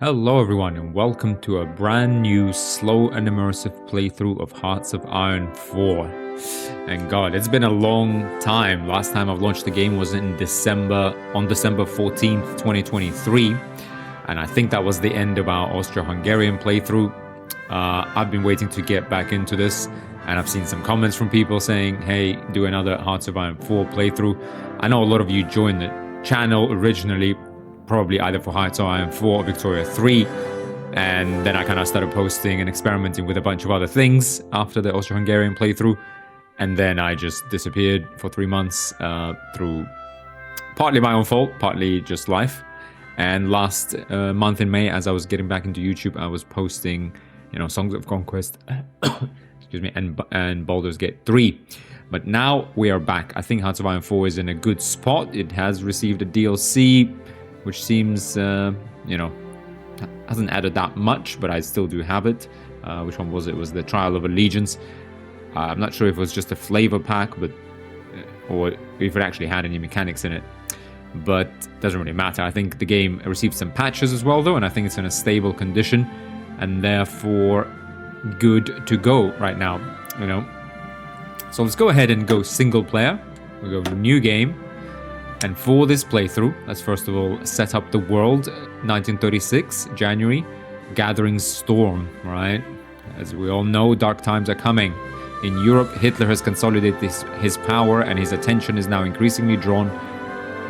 Hello everyone and welcome to a brand new slow and immersive playthrough of Hearts of Iron 4. And god, it's been a long time. Last time I've launched the game was on December 14th, 2023. And I think that was the end of our Austro-Hungarian playthrough. I've been waiting to get back into this, and I've seen some comments from people saying, hey, do another Hearts of Iron 4 playthrough. I know a lot of you joined the channel originally, probably either for Hearts of Iron 4 or Victoria 3, and then I kind of started posting and experimenting with a bunch of other things after the Austro-Hungarian playthrough, and then I just disappeared for 3 months through partly my own fault, partly just life. And last month in May, as I was getting back into YouTube, I was posting, Songs of Conquest, excuse me, and Baldur's Gate 3. But now we are back. I think Hearts of Iron 4 is in a good spot. It has received a DLC, which seems, hasn't added that much, but I still do have it. Which one was it? It was the Trial of Allegiance. I'm not sure if it was just a flavor pack, or if it actually had any mechanics in it. But it doesn't really matter. I think the game received some patches as well, though, and I think it's in a stable condition, and therefore good to go right now, So let's go ahead and go single player. We go to new game. And for this playthrough, let's first of all set up the world. 1936, January, Gathering Storm, right? As we all know, dark times are coming. In Europe, Hitler has consolidated his power, and his attention is now increasingly drawn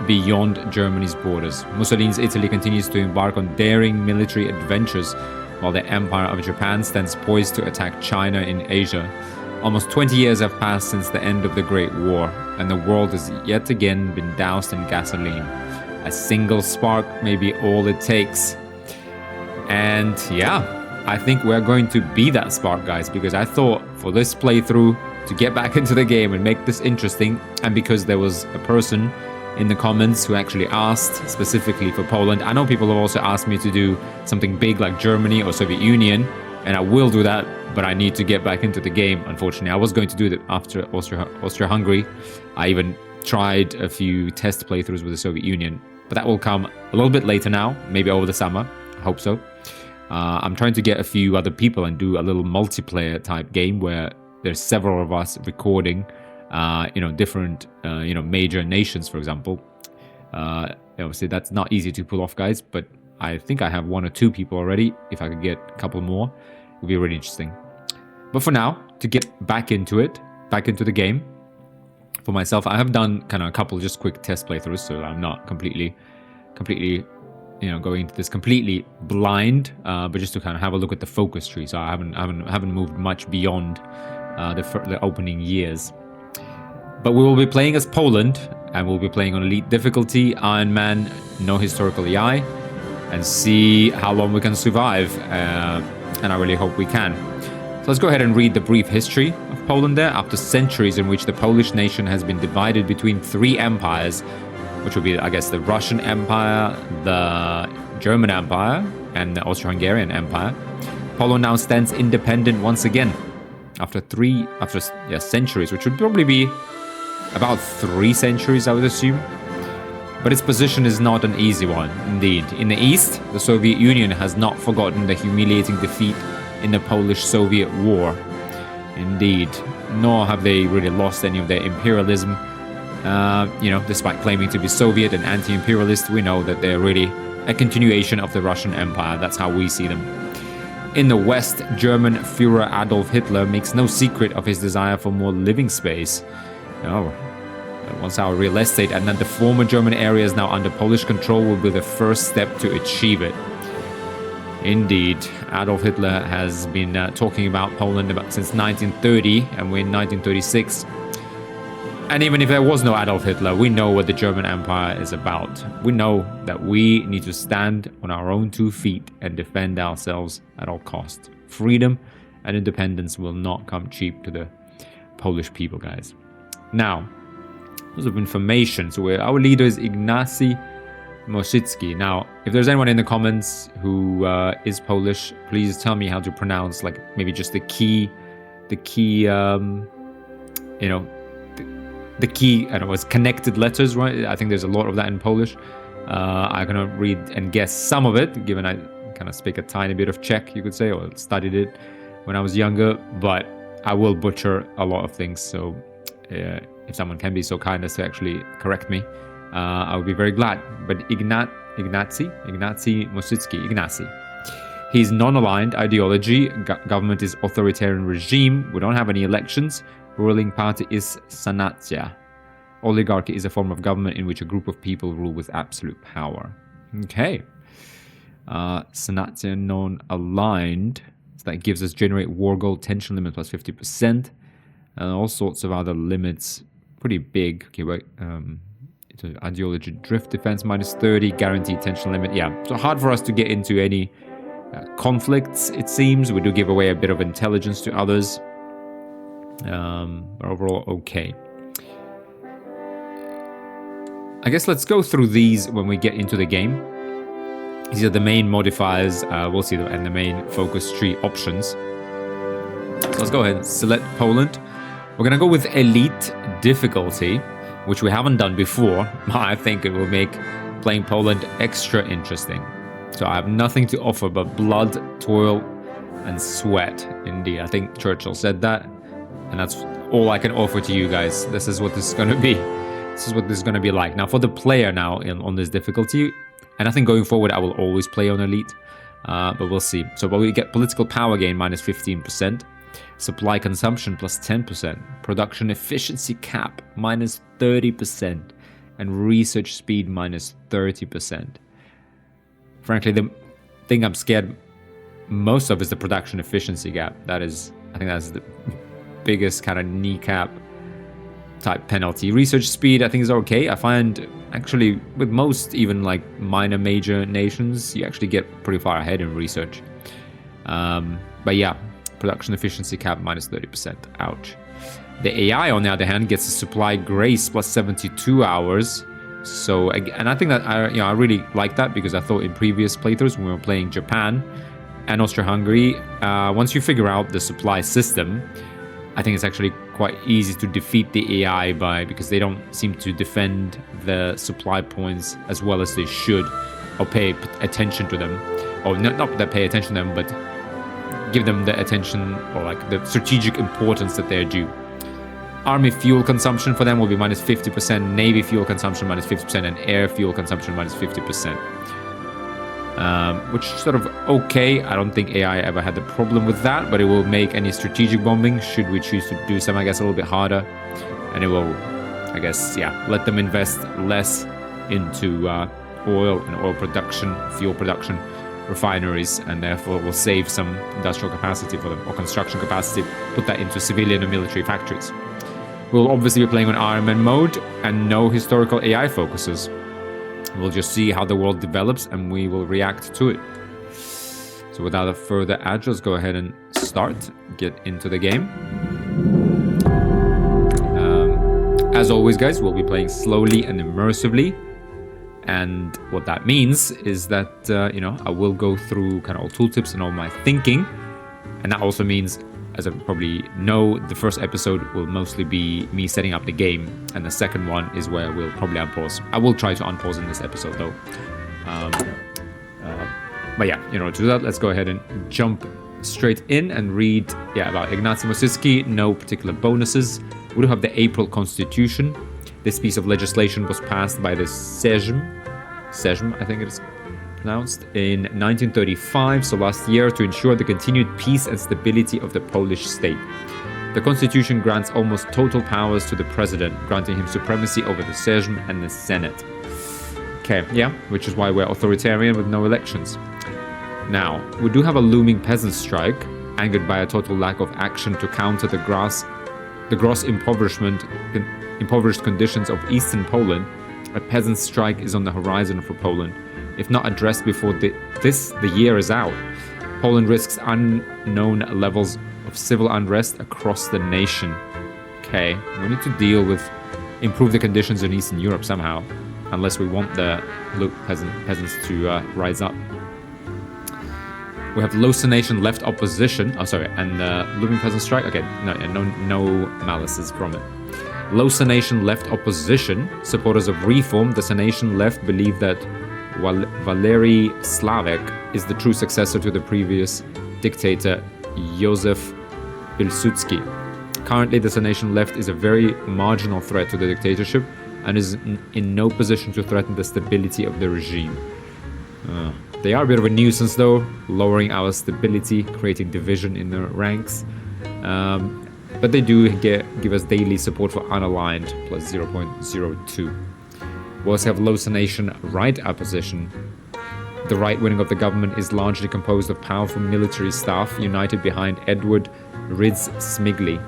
beyond Germany's borders. Mussolini's Italy continues to embark on daring military adventures, while the Empire of Japan stands poised to attack China in Asia. Almost 20 years have passed since the end of the Great War, and the world has yet again been doused in gasoline. A single spark may be all it takes. And yeah, I think we're going to be that spark, guys, because I thought for this playthrough to get back into the game and make this interesting, and because there was a person in the comments who actually asked specifically for Poland. I know people have also asked me to do something big like Germany or Soviet Union, and I will do that, but I need to get back into the game, unfortunately. I was going to do that after Austria-Hungary. I even tried a few test playthroughs with the Soviet Union, but that will come a little bit later now, maybe over the summer. I hope so. I'm trying to get a few other people and do a little multiplayer type game where there's several of us recording, different, major nations, for example. Obviously, that's not easy to pull off, guys, but I think I have 1 or 2 people already. If I could get a couple more, it would be really interesting. But for now, to get back into the game, for myself, I have done kind of a couple just quick test playthroughs, so I'm not completely, going into this completely blind, but just to kind of have a look at the focus tree. So I haven't moved much beyond the opening years. But we will be playing as Poland, and we'll be playing on Elite difficulty, Iron Man, no historical AI, and see how long we can survive. And I really hope we can. So let's go ahead and read the brief history of Poland there. After centuries in which the Polish nation has been divided between 3 empires, which would be, I guess, the Russian Empire, the German Empire, and the Austro-Hungarian Empire, Poland now stands independent once again. After centuries, which would probably be about 3 centuries, I would assume. But its position is not an easy one, indeed. In the east, the Soviet Union has not forgotten the humiliating defeat in the Polish-Soviet War. Indeed. Nor have they really lost any of their imperialism. Despite claiming to be Soviet and anti-imperialist, we know that they're really a continuation of the Russian Empire. That's how we see them. In the west, German Führer Adolf Hitler makes no secret of his desire for more living space. Once our real estate and then the former German areas now under Polish control will be the first step to achieve it. Indeed, Adolf Hitler has been talking about Poland since 1930, and we're in 1936. And even if there was no Adolf Hitler, we know what the German Empire is about. We know that we need to stand on our own 2 feet and defend ourselves at all costs. Freedom and independence will not come cheap to the Polish people, guys. Now, lots of information. So our leader is Ignacy Moszycki. Now, if there's anyone in the comments who is Polish, please tell me how to pronounce, like, maybe just the key, I don't know, it's connected letters, right? I think there's a lot of that in Polish. I'm gonna read and guess some of it, given I kind of speak a tiny bit of Czech, you could say, or studied it when I was younger, but I will butcher a lot of things. So if someone can be so kind as to actually correct me, I would be very glad. But Ignacy Mosicki, he's non-aligned ideology. Government is authoritarian regime. We don't have any elections. Ruling party is Sanacja. Oligarchy is a form of government in which a group of people rule with absolute power. Okay. Sanacja non-aligned. So that gives us generate war goal, tension limit plus 50%. And all sorts of other limits. Pretty big. Okay, wait. Ideology drift defense minus 30. Guaranteed tension limit. Yeah. So hard for us to get into any conflicts, it seems. We do give away a bit of intelligence to others. But overall, okay. I guess let's go through these when we get into the game. These are the main modifiers, we'll see them, and the main focus tree options. So let's go ahead and select Poland. We're going to go with Elite difficulty, which we haven't done before. I think it will make playing Poland extra interesting. So I have nothing to offer but blood, toil, and sweat. Indeed, I think Churchill said that. And that's all I can offer to you guys. This is what this is going to be. This is what this is going to be like. Now, for the player now on this difficulty, and I think going forward, I will always play on Elite, but we'll see. So we get political power gain minus 15%, supply consumption plus 10%, production efficiency cap minus 30%, and research speed minus 30%. Frankly, the thing I'm scared most of is the production efficiency gap. I think that's the biggest kind of kneecap type penalty. Research speed I think is okay. I find actually with most even like minor major nations you actually get pretty far ahead in research, but yeah, production efficiency cap minus 30%. Ouch. The AI on the other hand gets a supply grace plus 72 hours. So, and I think that I really like that, because I thought in previous playthroughs when we were playing Japan and Austria-Hungary, once you figure out the supply system, I think it's actually quite easy to defeat the AI because they don't seem to defend the supply points as well as they should, or pay attention to them, or not that pay attention to them, but give them the attention or like the strategic importance that they're due. Army fuel consumption for them will be minus 50%, Navy fuel consumption minus 50%, and air fuel consumption minus 50%. Which is sort of okay. I don't think AI ever had the problem with that, but it will make any strategic bombing, should we choose to do some, I guess, a little bit harder. And it will, I guess, yeah, let them invest less into oil and oil production, fuel production, refineries, and therefore will save some industrial capacity for them, or construction capacity, put that into civilian and military factories. We'll obviously be playing on Iron Man mode and no historical AI focuses. We'll just see how the world develops and we will react to it. So without further ado, let's go ahead and get into the game. As always, guys, we'll be playing slowly and immersively. And what that means is that, I will go through kind of all tooltips and all my thinking. And that also means, as I probably know, the first episode will mostly be me setting up the game, and the second one is where we'll probably unpause. I will try to unpause in this episode, though. But yeah, to do that, let's go ahead and jump straight in and read, about Ignacy Mosicki. No particular bonuses. We do have the April Constitution. This piece of legislation was passed by the Sejm, I think it is announced, in 1935, so last year, to ensure the continued peace and stability of the Polish state. The constitution grants almost total powers to the president, granting him supremacy over the Sejm and the Senate. Okay, yeah, which is why we're authoritarian with no elections. Now, we do have a looming peasant strike, angered by a total lack of action to counter the gross impoverished conditions of eastern Poland. A peasant strike is on the horizon for Poland. If not addressed before the year is out, Poland risks unknown levels of civil unrest across the nation. Okay, we need to improve the conditions in Eastern Europe somehow, unless we want the peasants to rise up. We have Losa Nation left opposition. And looming peasant strike. Okay, no malices from it. Losa Nation left opposition. Supporters of reform, the Sanation left, believe that Valery Slavek is the true successor to the previous dictator, Joseph Pilsudski. Currently, the Sanation left is a very marginal threat to the dictatorship and is in no position to threaten the stability of the regime. They are a bit of a nuisance, though, lowering our stability, creating division in the ranks. But they do give us daily support for unaligned, plus 0.02. We also have low Sanation right opposition. The right wing of the government is largely composed of powerful military staff united behind Edward Ridz Smigly.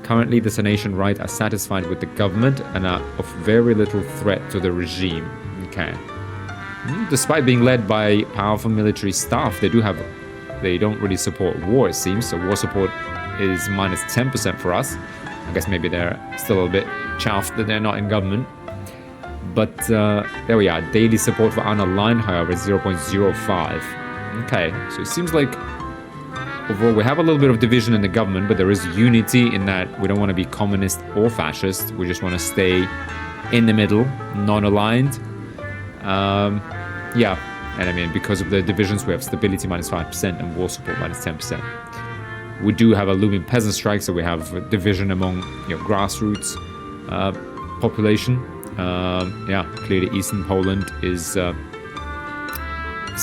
Currently, the Sanation right are satisfied with the government and are of very little threat to the regime. Okay. Despite being led by powerful military staff, they don't really support war, it seems. So war support is minus 10% for us. I guess maybe they're still a bit chuffed that they're not in government. But there we are. Daily support for unaligned, however, is 0.05. Okay, so it seems like overall we have a little bit of division in the government, but there is unity in that we don't want to be communist or fascist. We just want to stay in the middle, non-aligned. Yeah, and I mean, because of the divisions, we have stability minus 5% and war support minus 10%. We do have a looming peasant strike, so we have a division among grassroots population. Yeah, clearly Eastern Poland is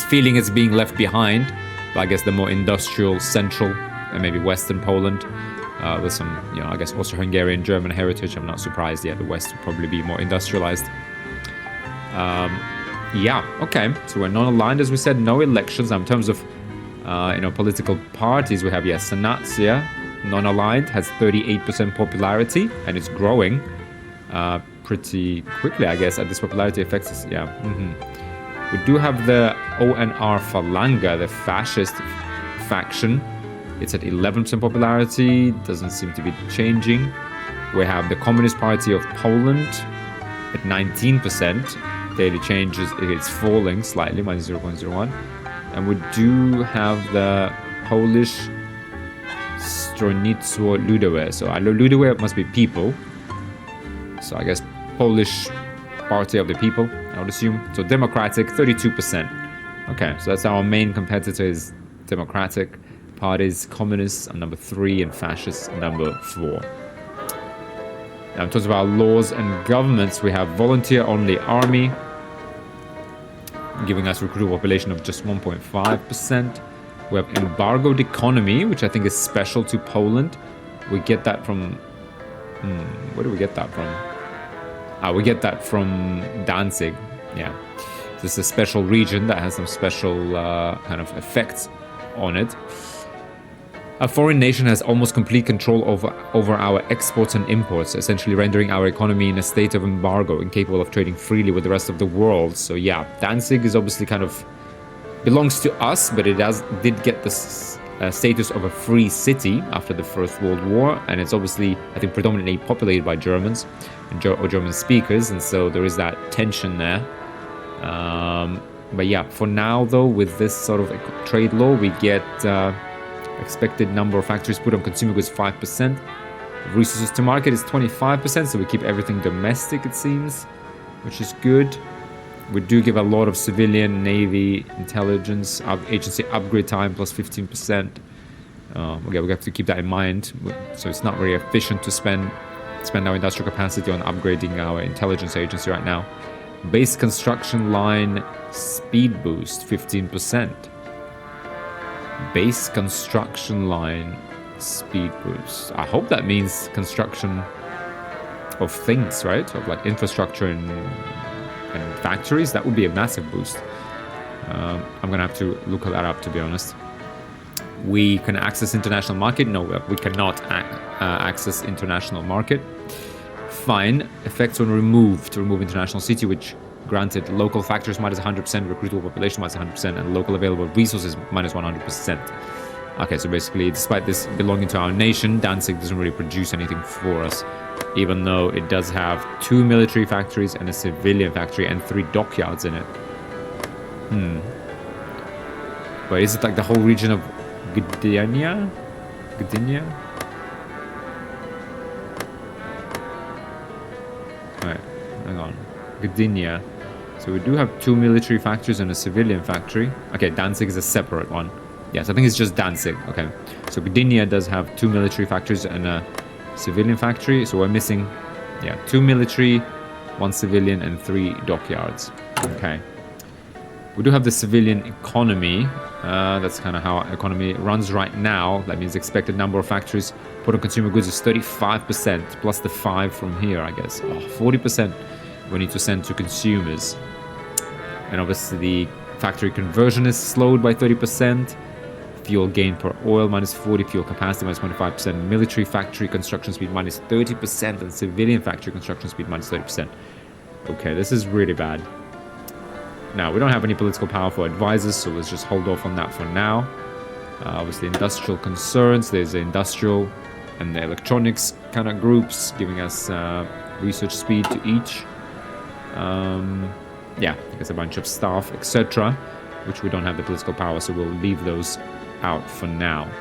feeling it's being left behind. But I guess the more industrial central and maybe Western Poland with some, I guess Austro-Hungarian, German heritage. I'm not surprised. Yeah, the West would probably be more industrialized. Yeah, okay. So we're non-aligned, as we said. No elections. Now, in terms of political parties, we have Sanacja, non-aligned, has 38% popularity and it's growing pretty quickly, I guess. At this popularity affects us. Yeah. We do have the ONR Falanga, the fascist faction. It's at 11% popularity. Doesn't seem to be changing. We have the Communist Party of Poland at 19%. Daily changes, it's falling slightly, minus 0.01. And we do have the Polish Stronnictwo Ludowe. So Ludowe must be people. So I guess Polish Party of the People, I would assume. So Democratic, 32%. Okay, so that's our main competitor is Democratic parties. Communists are number 3 and fascists are number 4. Now, in terms of our laws and governments, we have volunteer-only army, giving us recruitable population of just 1.5%. We have embargoed economy, which I think is special to Poland. We get that from... where do we get that from? We get that from Danzig. Yeah. This is a special region that has some special kind of effects on it. A foreign nation has almost complete control over our exports and imports, essentially rendering our economy in a state of embargo, incapable of trading freely with the rest of the world. So yeah, Danzig is obviously kind of belongs to us, but it did get the status of a free city after the First World War, and it's obviously, I think, predominantly populated by Germans or German speakers, and so there is that tension there. But yeah, for now though, with this sort of trade law, we get expected number of factories put on consumer goods 5%. Resources to market is 25%, so we keep everything domestic, it seems, which is good. We do give a lot of civilian, navy, intelligence, agency upgrade time plus 15%. Okay, we have to keep that in mind. So it's not very efficient to spend our industrial capacity on upgrading our intelligence agency right now. Base construction line speed boost 15%. Base construction line speed boost. I hope that means construction of things, right? Of like infrastructure and factories. That would be a massive boost. I'm gonna have to look that up, to be honest. We can access international market. No, we cannot access international market. Fine. Effects on remove. To remove international city, which granted local factors minus 100%, recruitable population minus 100%, and local available resources minus 100%. Okay, so basically, despite this belonging to our nation, Danzig doesn't really produce anything for us, even though it does have 2 military factories and a civilian factory and 3 dockyards in it. But is it like the whole region of Gdynia? Alright, hang on. Gdynia. So we do have 2 military factories and a civilian factory. Okay, Danzig is a separate one. Yes, I think it's just Danzig. Okay, so Gdynia does have 2 military factories and a civilian factory. So we're missing, yeah, 2 military, 1 civilian, and 3 dockyards. Okay. We do have the civilian economy. That's kind of how our economy runs right now. That means expected number of factories put on consumer goods is 35%, plus the 5 from here, I guess. Oh, 40% we need to send to consumers. And obviously the factory conversion is slowed by 30%. Fuel gain per oil minus 40, fuel capacity minus 25%, military factory construction speed minus 30%, and civilian factory construction speed minus 30%. Okay, this is really bad. Now, we don't have any political power for advisors, so let's just hold off on that for now. Obviously, industrial concerns. There's the industrial and the electronics kind of groups giving us research speed to each. Yeah, I guess a bunch of staff, etc., which we don't have the political power, so we'll leave those out for now.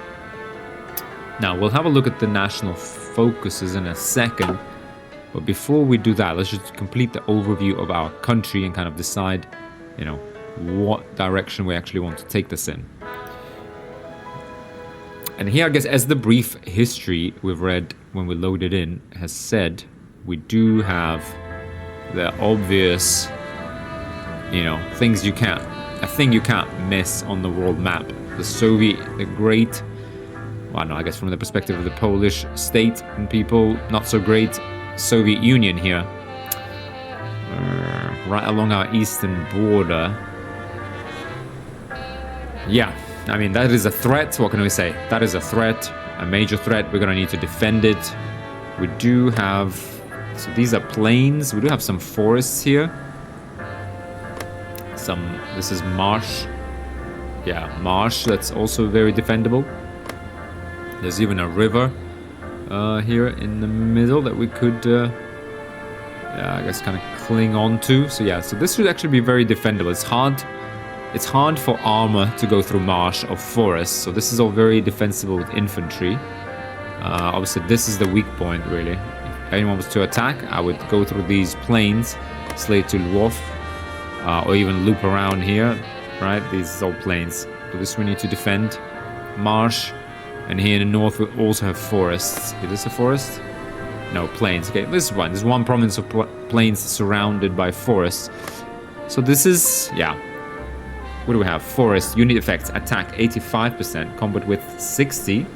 Now, we'll have a look at the national focuses in a second, but before we do that, let's just complete the overview of our country and kind of decide, you know, what direction we actually want to take this in. And here, I guess, as the brief history we've read when we loaded in has said, we do have the obvious, you know, things you can't, a thing you can't miss on the world map. The great, well, no, I guess from the perspective of the Polish state and people, not so great Soviet Union here. Right along our eastern border. Yeah, I mean, that is a threat. What can we say? That is a threat, a major threat. We're going to need to defend it. We do have, so these are plains. We do have some forests here. This is marsh. Yeah, marsh, that's also very defendable. There's even a river here in the middle that we could, yeah, I guess kind of cling on to. So yeah, so this should actually be very defendable. It's hard for armor to go through marsh or forest, so this is all very defensible with infantry. Obviously, this is the weak point, really. If anyone was to attack, I would go through these plains, slay to Lwów, or even loop around here, right? These are all plains. So this we need to defend. Marsh, and here in the north we also have forests. Is this a forest? No, plains. Okay, this one. There's one province of plains surrounded by forests. So this is, yeah. What do we have? Forest, unit effects, attack 85%, combat width 60,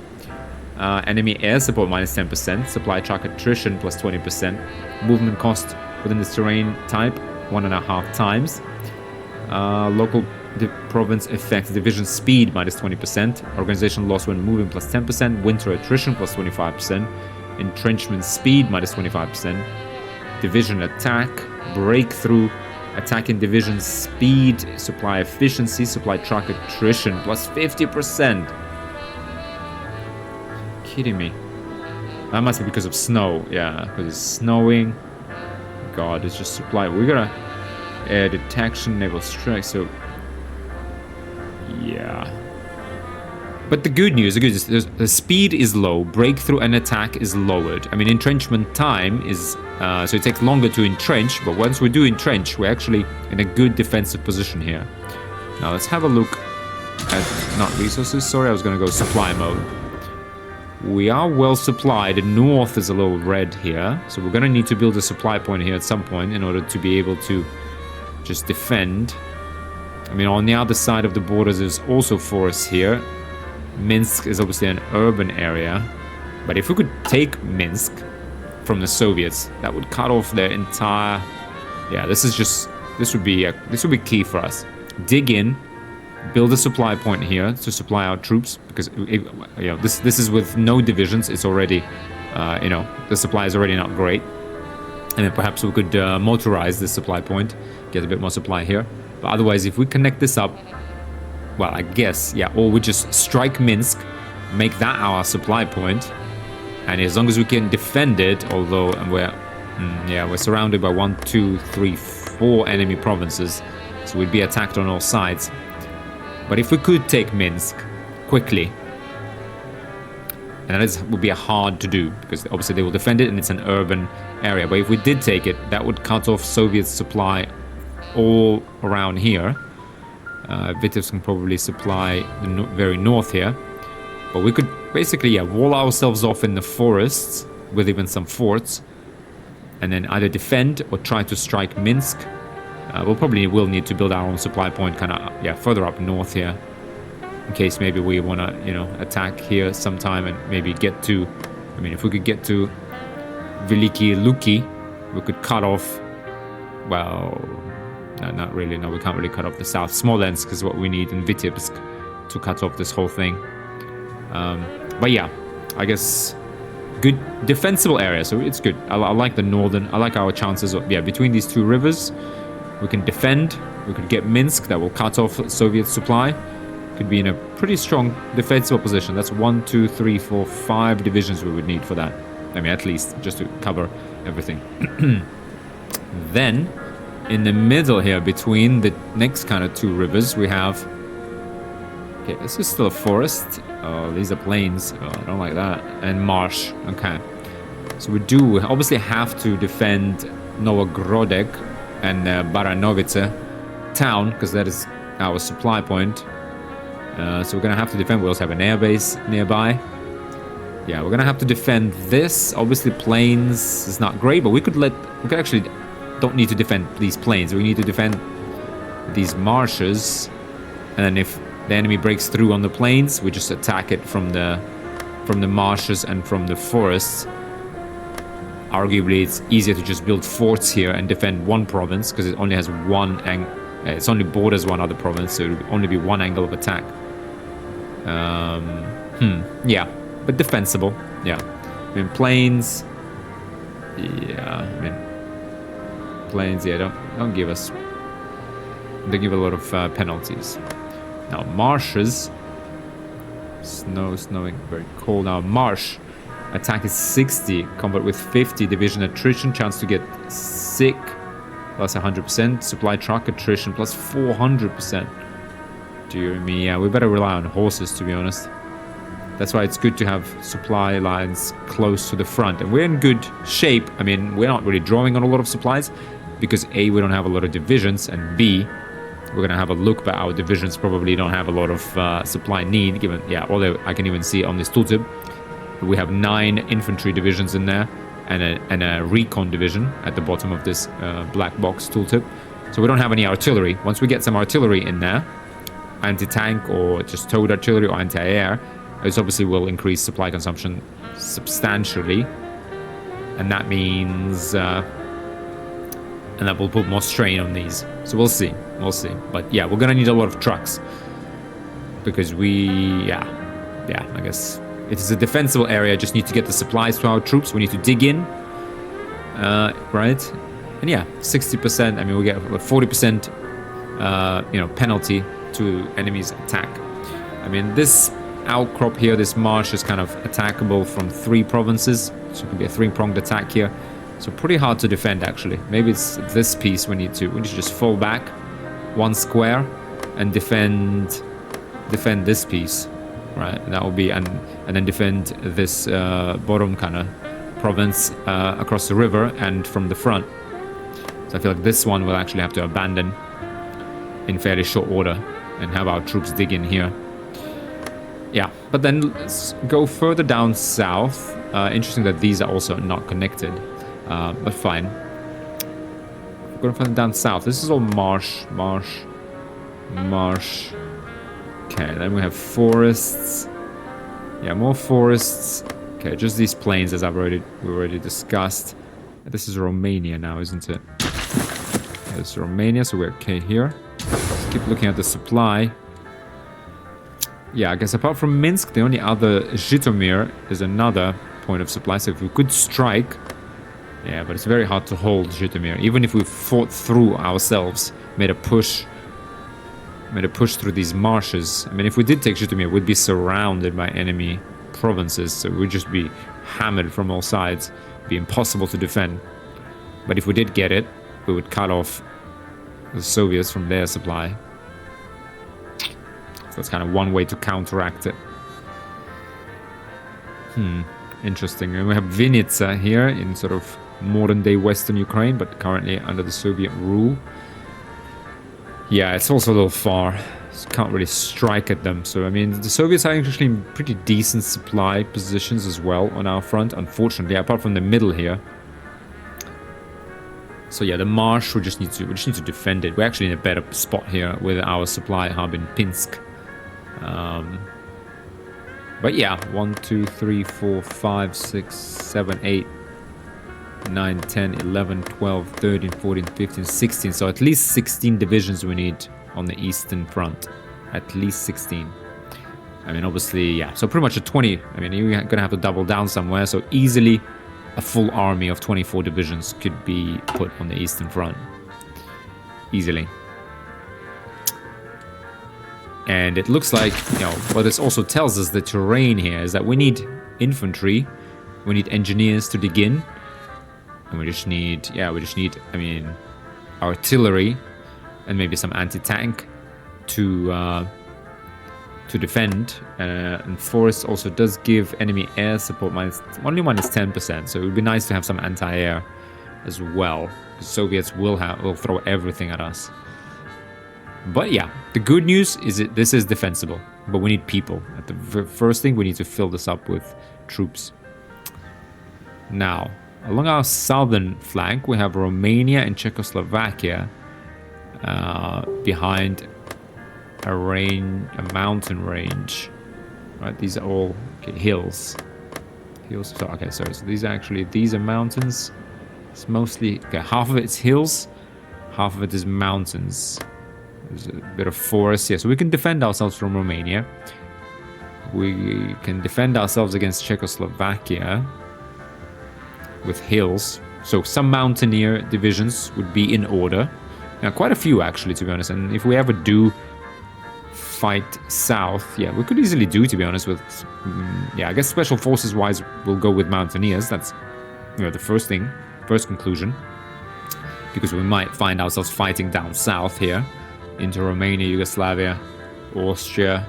enemy air support minus 10%, supply truck attrition plus 20%, movement cost within this terrain type 1.5 times, local province effects, division speed minus 20%, organization loss when moving plus 10%, winter attrition plus 25%, entrenchment speed minus 25%, division attack, breakthrough, attacking division speed, supply efficiency, supply truck attrition plus 50%. Kidding me? That must be because of snow. Yeah, because it's snowing. God, it's just supply. We're gonna air detection, naval strike. So yeah. But the good news is the speed is low, breakthrough and attack is lowered. I mean, entrenchment time is, so it takes longer to entrench, but once we do entrench, we're actually in a good defensive position here. Now let's have a look at, not resources, sorry, I was going to go supply mode. We are well supplied. The north is a little red here, so we're going to need to build a supply point here at some point in order to be able to just defend. I mean, on the other side of the borders, there's also forests here. Minsk is obviously an urban area, but if we could take Minsk from the Soviets, that would cut off their entire. Yeah, this would be key for us. Dig in, build a supply point here to supply our troops, because this is with no divisions. It's already, the supply is already not great, and then perhaps we could motorize this supply point, get a bit more supply here. But otherwise, if we connect this up. Well, I guess, yeah, or we just strike Minsk, make that our supply point, and as long as we can defend it, although we're surrounded by 1, 2, 3, 4 enemy provinces, so we'd be attacked on all sides. But if we could take Minsk quickly, and that would be hard to do, because obviously they will defend it and it's an urban area, but if we did take it, that would cut off Soviet supply all around here. Vitebsk can probably supply the very north here. But we could basically, yeah, wall ourselves off in the forests with even some forts. And then either defend or try to strike Minsk. We'll probably will need to build our own supply point kind of, yeah, further up north here. In case maybe we want to, you know, attack here sometime and maybe get to... I mean, if we could get to Veliki Luki, we could cut off... Well... No, not really. No, we can't really cut off the south. Smolensk is what we need in Vitebsk to cut off this whole thing. But yeah, I guess... Good defensible area, so it's good. I like the northern... I like our chances of... Yeah, between these two rivers, we can defend. We could get Minsk. That will cut off Soviet supply. Could be in a pretty strong defensible position. That's 1, 2, 3, 4, 5 divisions we would need for that. I mean, at least, just to cover everything. Then, in the middle here, between the next kind of two rivers, we have... Okay, this is still a forest. Oh, these are plains. Oh, I don't like that. And marsh. Okay. So we do obviously have to defend Novogrodek and Baranovice town, because that is our supply point. So we're going to have to defend. We also have an airbase nearby. Yeah, we're going to have to defend this. Obviously, plains is not great, but we could actually don't need to defend these plains. We need to defend these marshes. And then if the enemy breaks through on the plains, we just attack it from the marshes and from the forests. Arguably, it's easier to just build forts here and defend one province, because it only has one angle. It's only borders one other province, so it would only be one angle of attack. Yeah, but defensible. Yeah, I mean plains. Yeah, I mean plains. Yeah, don't give us. They give a lot of penalties. Now marshes. Snowing, very cold. Now marsh. Attack is 60, combat with 50, division attrition, chance to get sick, plus 100%, supply truck attrition, plus 400%. Dear me, yeah, we better rely on horses, to be honest. That's why it's good to have supply lines close to the front. And we're in good shape. I mean, we're not really drawing on a lot of supplies, because A, we don't have a lot of divisions, and B, we're going to have a look, but our divisions probably don't have a lot of supply need, given, yeah, although I can even see on this tooltip, we have 9 infantry divisions in there, and a recon division at the bottom of this black box tooltip. So we don't have any artillery. Once we get some artillery in there, anti-tank or just towed artillery or anti-air, this obviously will increase supply consumption substantially. And that means... and that will put more strain on these. So we'll see. We'll see. But yeah, we're going to need a lot of trucks. Because yeah, I guess... It is a defensible area, just need to get the supplies to our troops. We need to dig in, right? And yeah, 60%, I mean, we get a 40%, penalty to enemies' attack. I mean, this outcrop here, this marsh is kind of attackable from 3 provinces. So it could be a 3-pronged attack here. So pretty hard to defend, actually. Maybe it's this piece we need to just fall back 1 square and defend this piece. Right, and that will be, and then defend this bottom kind of province across the river and from the front. So I feel like this one we'll actually have to abandon in fairly short order and have our troops dig in here. Yeah, but then let's go further down south. Interesting that these are also not connected, but fine. We're going further down south. This is all marsh. Okay, then we have forests. Yeah, more forests. Okay, just these plains as we already discussed. This is Romania now, isn't it? Yeah, this is Romania, so we're okay here. Let's keep looking at the supply. Yeah, I guess apart from Minsk, the only other Zhytomyr is another point of supply. So if we could strike... Yeah, but it's very hard to hold Zhytomyr. Even if we fought through ourselves, made a push through these marshes. I mean, if we did take Zhytomyr, we'd be surrounded by enemy provinces, so we'd just be hammered from all sides. It'd be impossible to defend. But if we did get it, we would cut off the Soviets from their supply. So that's kind of one way to counteract it. Interesting. And we have Vinnytsia here in sort of modern-day Western Ukraine, but currently under the Soviet rule. Yeah, it's also a little far. So can't really strike at them. So, I mean, the Soviets are actually in pretty decent supply positions as well on our front, unfortunately, apart from the middle here. So yeah, the marsh, we just need to defend it. We're actually in a better spot here with our supply hub in Pinsk. But yeah, 1, 2, 3, 4, 5, 6, 7, 8, 9, 10, 11, 12, 13, 14, 15, 16. So at least 16 divisions we need on the Eastern Front. At least 16. I mean, obviously, yeah. So pretty much a 20. I mean, you're going to have to double down somewhere. So easily a full army of 24 divisions could be put on the Eastern Front. Easily. And it looks like, you know, what this also tells us, the terrain here, is that we need infantry. We need engineers to dig in. And we just need, I mean, artillery and maybe some anti-tank to defend. And forest also does give enemy air support only minus 10%. So it would be nice to have some anti-air as well. The Soviets will throw everything at us. But yeah, the good news is that this is defensible. But we need people. At the first thing, we need to fill this up with troops. Now, along our southern flank, we have Romania and Czechoslovakia behind a mountain range. Right, these are all hills. Hills. So, okay, sorry. So these are mountains. It's mostly half of it's hills, half of it is mountains. There's a bit of forest here, so we can defend ourselves from Romania. We can defend ourselves against Czechoslovakia with hills. So some mountaineer divisions would be in order. Now, quite a few actually, to be honest. And if we ever do fight south, yeah, we could easily do, to be honest, with yeah, I guess special forces wise we'll go with mountaineers. That's, you know, the first conclusion, because we might find ourselves fighting down south here into Romania, Yugoslavia, Austria.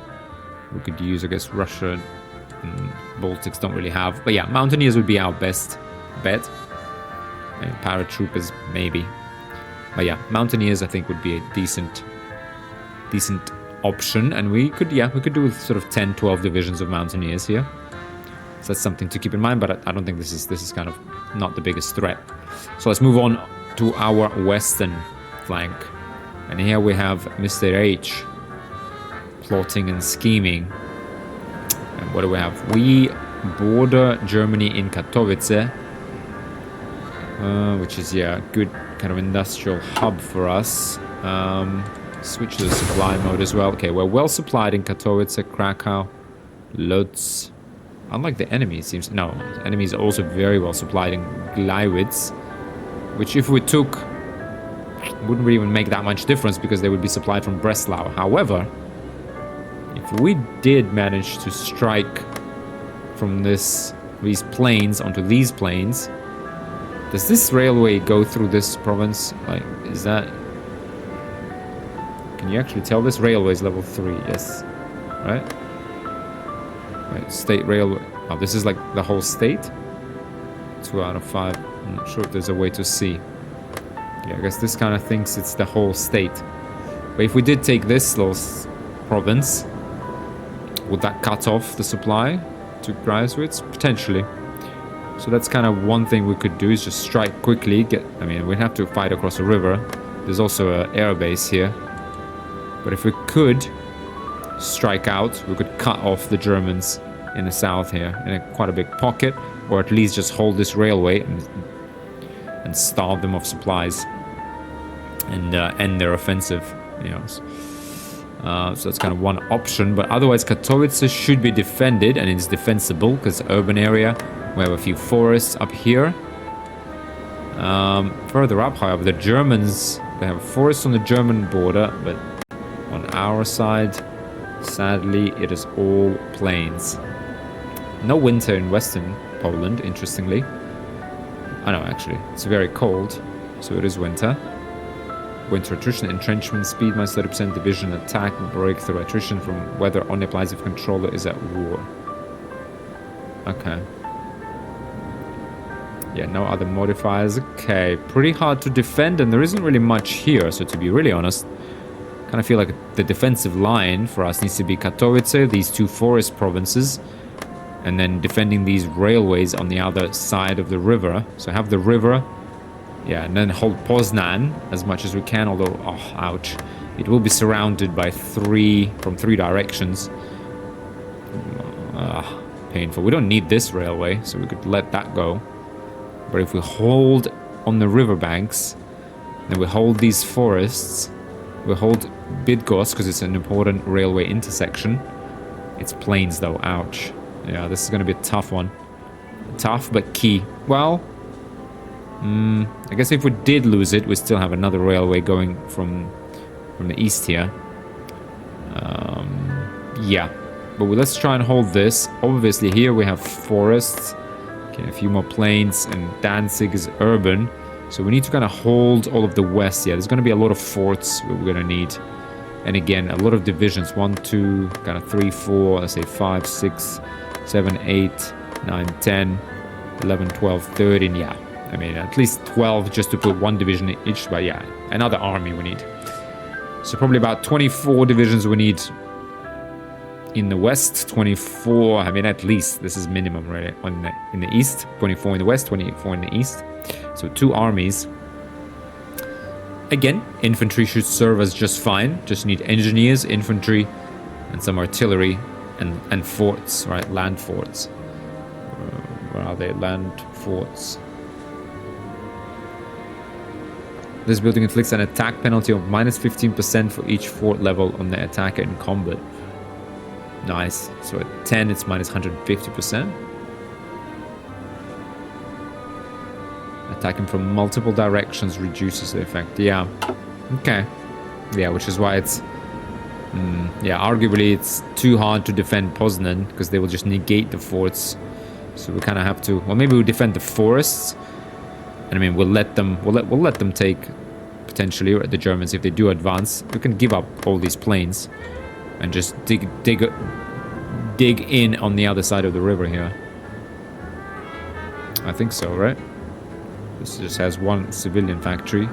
We could use, I guess, Russia and Baltics don't really have, but yeah, mountaineers would be our best bet. And paratroopers maybe, but yeah, mountaineers I think would be a decent option. And we could do with sort of 10-12 divisions of mountaineers here. So that's something to keep in mind, but I don't think this is kind of not the biggest threat. So let's move on to our western flank. And here we have Mr. H plotting and scheming. And what do we have? We border Germany in Katowice, which is, yeah, good kind of industrial hub for us. Switch to the supply mode as well. Okay, we're well supplied in Katowice, Krakow, Lodz. Unlike the enemy, it seems. No, the enemy is also very well supplied in Gleiwitz, which if we took, wouldn't really even make that much difference because they would be supplied from Breslau. However, if we did manage to strike from these plains onto these plains, does this railway go through this province? Like, is that... Can you actually tell this railway is level 3? Yes. Right? Right, state railway. Oh, this is like the whole state? 2 out of 5. I'm not sure if there's a way to see. Yeah, I guess this kind of thinks it's the whole state. But if we did take this little province, would that cut off the supply to Greifswitz? Potentially. So that's kind of one thing we could do, is just strike quickly. I mean, we'd have to fight across a river. There's also an air base here. But if we could strike out, we could cut off the Germans in the south here, in quite a big pocket, or at least just hold this railway and starve them of supplies and end their offensive, you know. So that's kind of one option, but otherwise Katowice should be defended, and it's defensible because urban area. We have a few forests up here. Further up, however, the Germans, they have forests on the German border, but on our side, sadly, it is all plains. No winter in western Poland, interestingly. I know, actually, it's very cold, so it is winter. Winter attrition, entrenchment, speed minus 30%, division, attack, breakthrough, attrition from weather only applies if controller is at war. Okay. Yeah, no other modifiers. Okay, pretty hard to defend, and there isn't really much here, so to be really honest, kind of feel like the defensive line for us needs to be Katowice, these two forest provinces, and then defending these railways on the other side of the river. So have the river, yeah, and then hold Poznan as much as we can, although, oh, ouch. It will be surrounded by from three directions. Painful. We don't need this railway, so we could let that go. But if we hold on the riverbanks, then we hold these forests, we hold Bydgoszcz because it's an important railway intersection. It's plains though, ouch. Yeah, this is going to be a tough one. Tough, but key. Well, I guess if we did lose it, we still have another railway going from the east here. Yeah, but let's try and hold this. Obviously here we have forests. Okay, a few more plains, and Danzig is urban. So we need to kind of hold all of the west. Yeah, there's going to be a lot of forts we're going to need. And again, a lot of divisions. 1, 2, kind of 3, 4, let's say 5, 6, 7, 8, 9, 10, 11, 12, 13. Yeah, I mean, at least 12 just to put one division in each. But yeah, another army we need. So probably about 24 divisions we need in the west. 24, I mean, at least. This is minimum, right? In the east. 24 in the west, 24 in the east. So 2 armies. Again, infantry should serve us just fine. Just need engineers, infantry, and some artillery, and forts, right? Land forts. Where are they? Land forts. This building inflicts an attack penalty of minus 15% for each fort level on the attacker in combat. Nice. So at 10, it's minus 150%. Attacking from multiple directions reduces the effect. Yeah. Okay. Yeah, which is why it's... yeah, arguably it's too hard to defend Poznan because they will just negate the forts. So we kind of have to... Well, maybe we'll defend the forests. And I mean, we'll let them take, potentially, the Germans, if they do advance. We can give up all these plains and just dig in on the other side of the river here. I think so, right? This just has one civilian factory.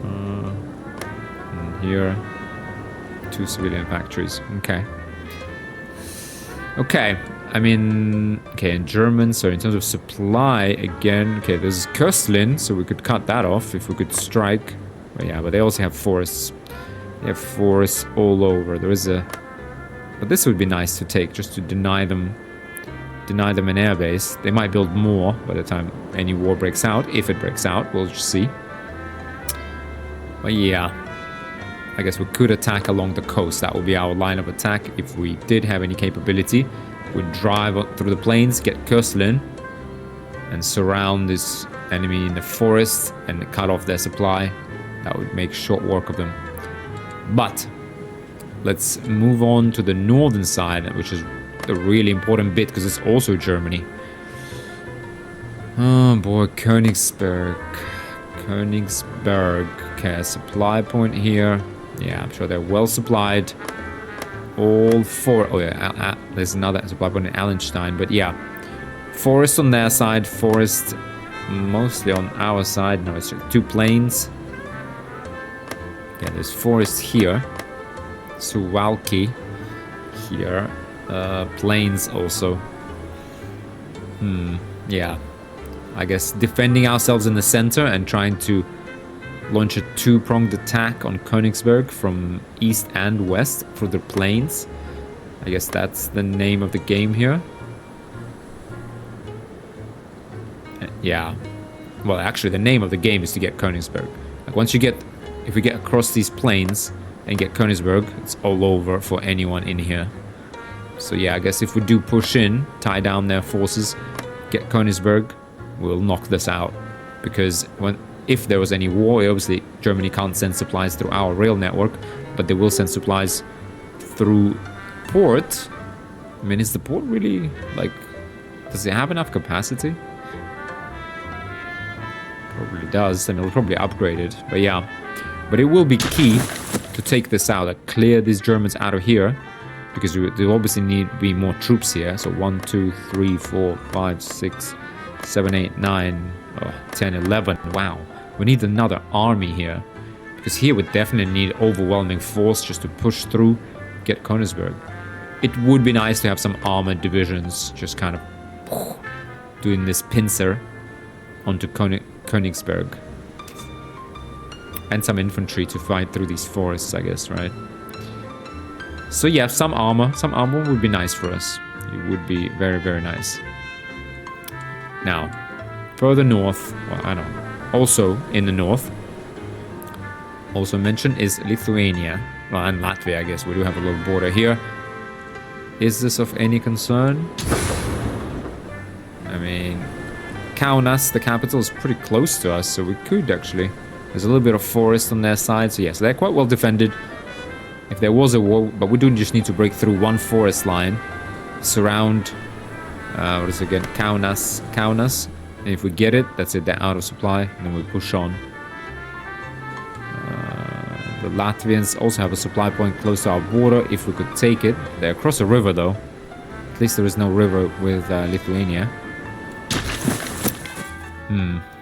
And here, 2 civilian factories. Okay. Okay. I mean, okay, in German, so in terms of supply, again, okay, there's Köslin, so we could cut that off if we could strike. But yeah, but they also have forests. They have forests all over. There is a... But this would be nice to take, just to deny them an airbase. They might build more by the time any war breaks out. If it breaks out, we'll just see. But yeah, I guess we could attack along the coast. That would be our line of attack if we did have any capability. We'd drive through the plains, get Köslin, and surround this enemy in the forest and cut off their supply. That would make short work of them. But let's move on to the northern side, which is the really important bit because it's also Germany. Oh boy, Königsberg. Okay, supply point here. Yeah, I'm sure they're well supplied. All 4. Oh yeah, there's another supply point in Allenstein, but yeah, forest on their side, forest mostly on our side. No, it's 2 plains. Yeah, there's forest here. Suwalki here. Plains also. Yeah. I guess defending ourselves in the center and trying to launch a 2-pronged attack on Königsberg from east and west through the plains. I guess that's the name of the game here. Yeah. Well, actually, the name of the game is to get Königsberg. Like once you get... If we get across these plains and get Königsberg, it's all over for anyone in here. So yeah, I guess if we do push in, tie down their forces, get Königsberg, we'll knock this out. Because if there was any war, obviously Germany can't send supplies through our rail network, but they will send supplies through port. I mean, is the port really, like, does it have enough capacity? Probably does, and it'll probably upgrade it, but yeah. But it will be key to take this out, like clear these Germans out of here, because there obviously need to be more troops here. So 1, 2, 3, 4, 5, 6, 7, 8, 9, 10, 11. Wow, we need another army here Because here we definitely need overwhelming force just to push through, get Königsberg. It would be nice to have some armored divisions just kind of doing this pincer onto Königsberg. And some infantry to fight through these forests, I guess, right? So yeah, some armor would be nice for us. It would be very, very nice. Now, further north, well, I don't know. Also in the north, also mentioned is Lithuania. Well, and Latvia, I guess. We do have a little border here. Is this of any concern? I mean, Kaunas, the capital, is pretty close to us, so we could actually... There's a little bit of forest on their side, so yes, they're quite well defended. If there was a war, but we do just need to break through one forest line, surround, what is it again, Kaunas, and if we get it, that's it, they're out of supply, and then we push on. The Latvians also have a supply point close to our border, if we could take it. They're across a river, though. At least there is no river with Lithuania.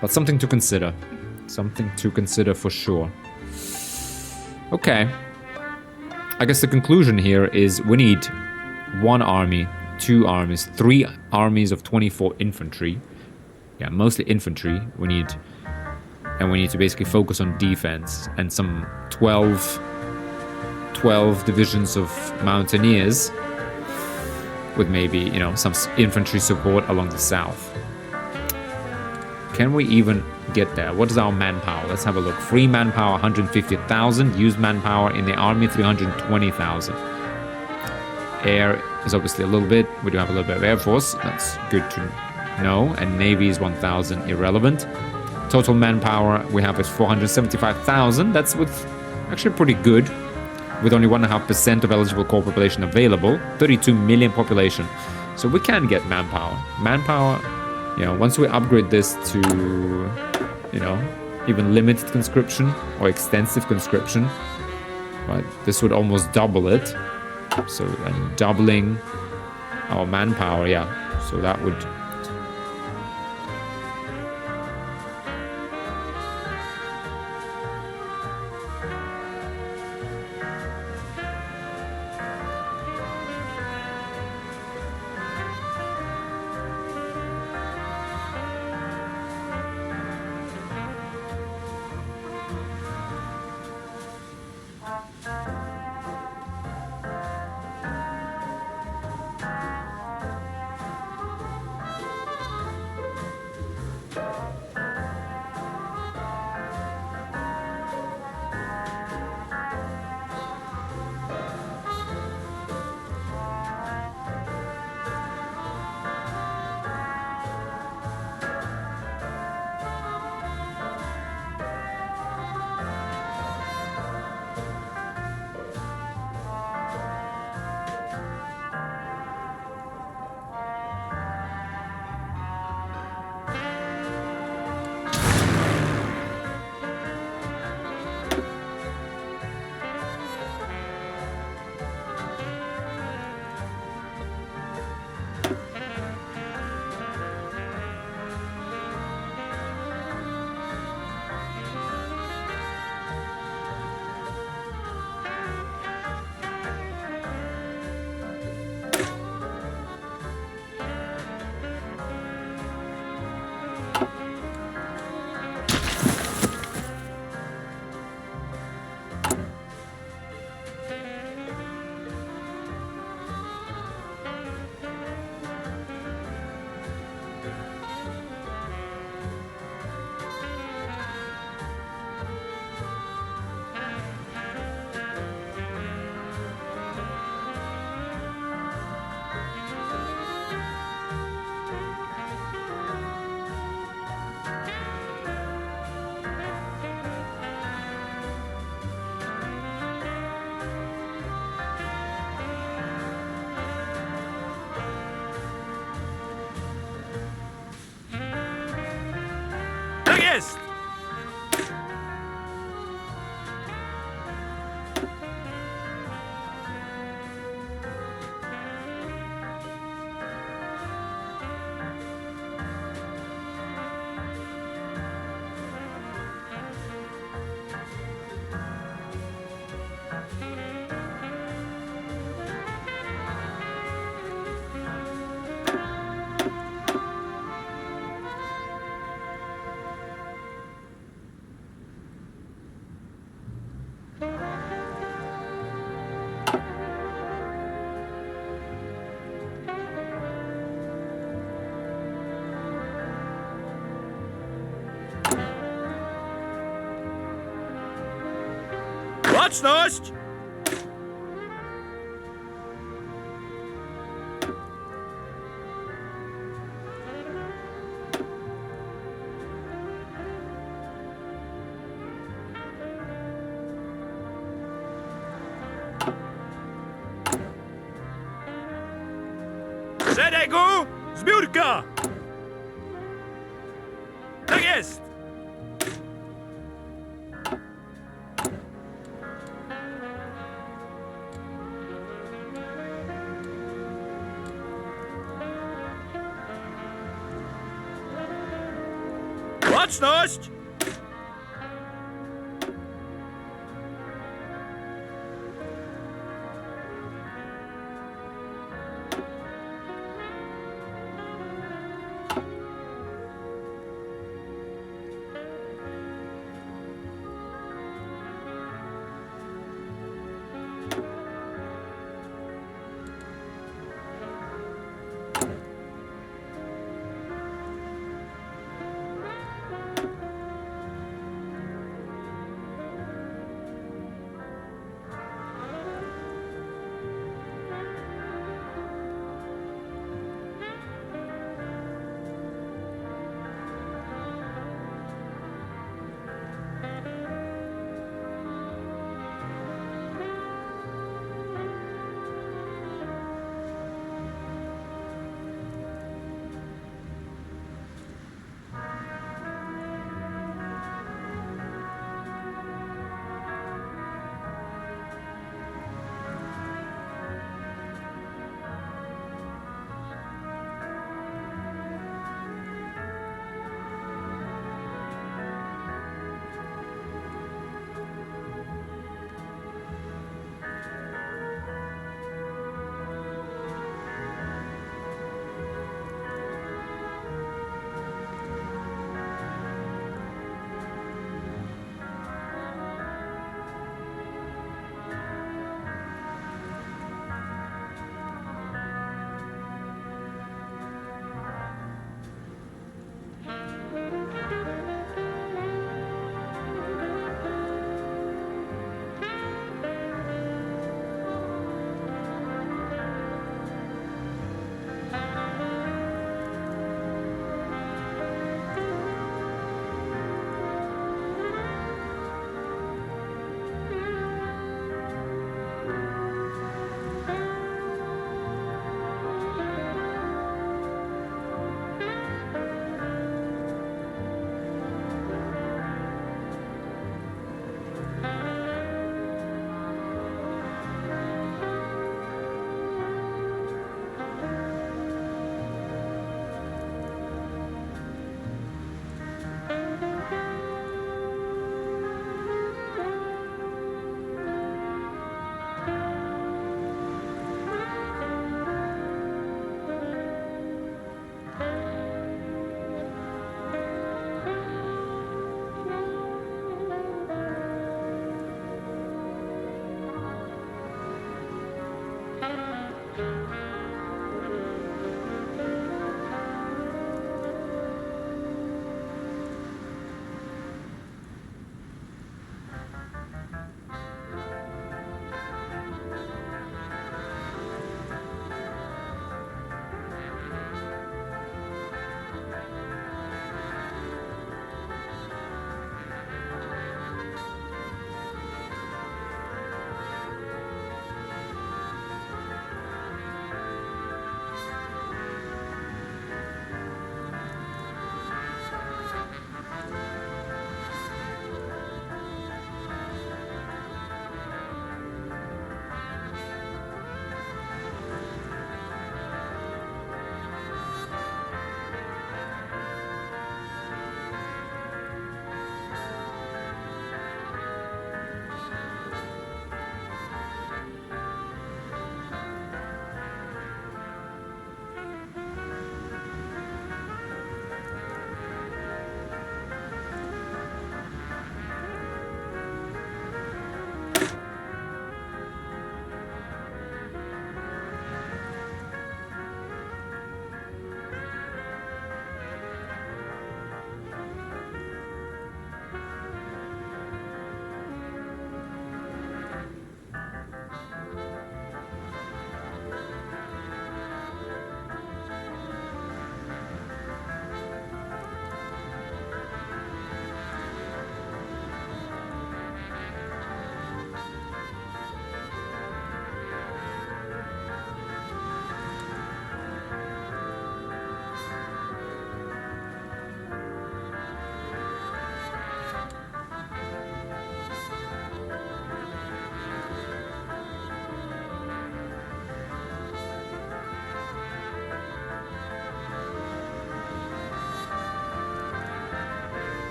But something to consider. Something to consider for sure. Okay. I guess the conclusion here is we need 1 army, 2 armies, 3 armies of 24 infantry. Yeah, mostly infantry. We need to basically focus on defense and some 12 divisions of mountaineers with maybe, you know, some infantry support along the south. Can we even get there? What is our manpower? Let's have a look. Free manpower 150,000. Used manpower in the army 320,000. Air is obviously a little bit. We do have a little bit of air force. That's good to know. And navy is 1,000. Irrelevant. Total manpower we have is 475,000. That's with actually pretty good. With only 1.5% of eligible core population available. 32 million population. So we can get manpower. Manpower... You know, once we upgrade this to, you know, even limited conscription or extensive conscription, right, this would almost double it. So, and doubling our manpower, yeah. So that would... Jest! Baczność! Szeregu! Zbiórka! Tak jest! Baczność!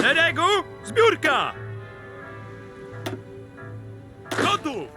Szeregu, zbiórka! Gotów!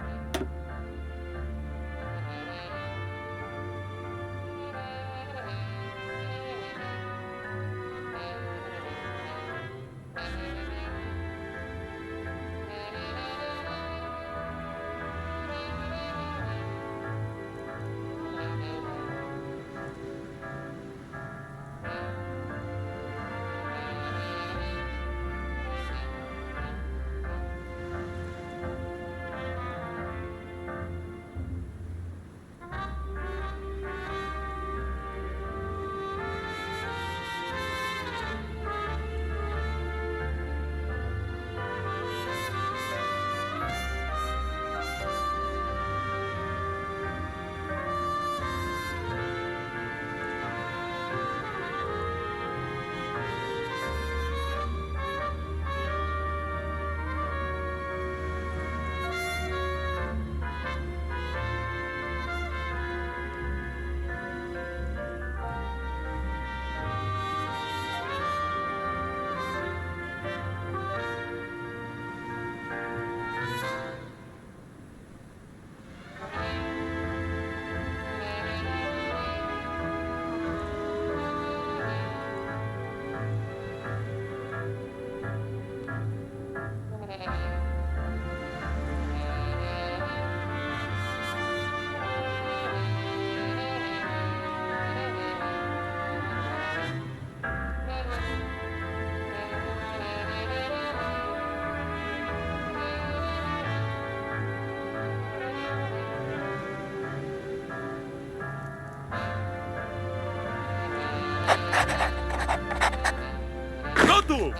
Gotów!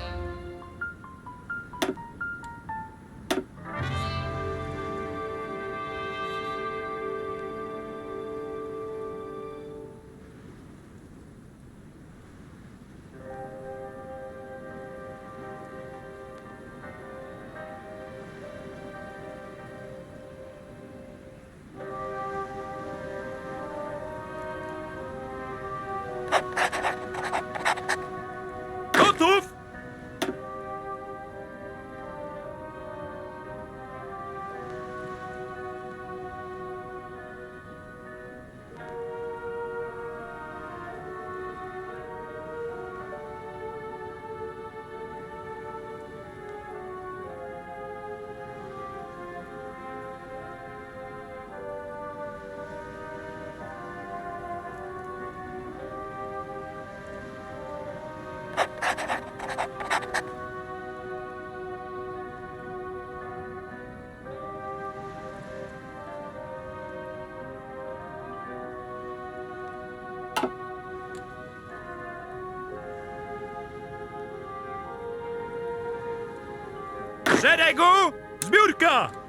Gotów! Szeregu, zbiórka!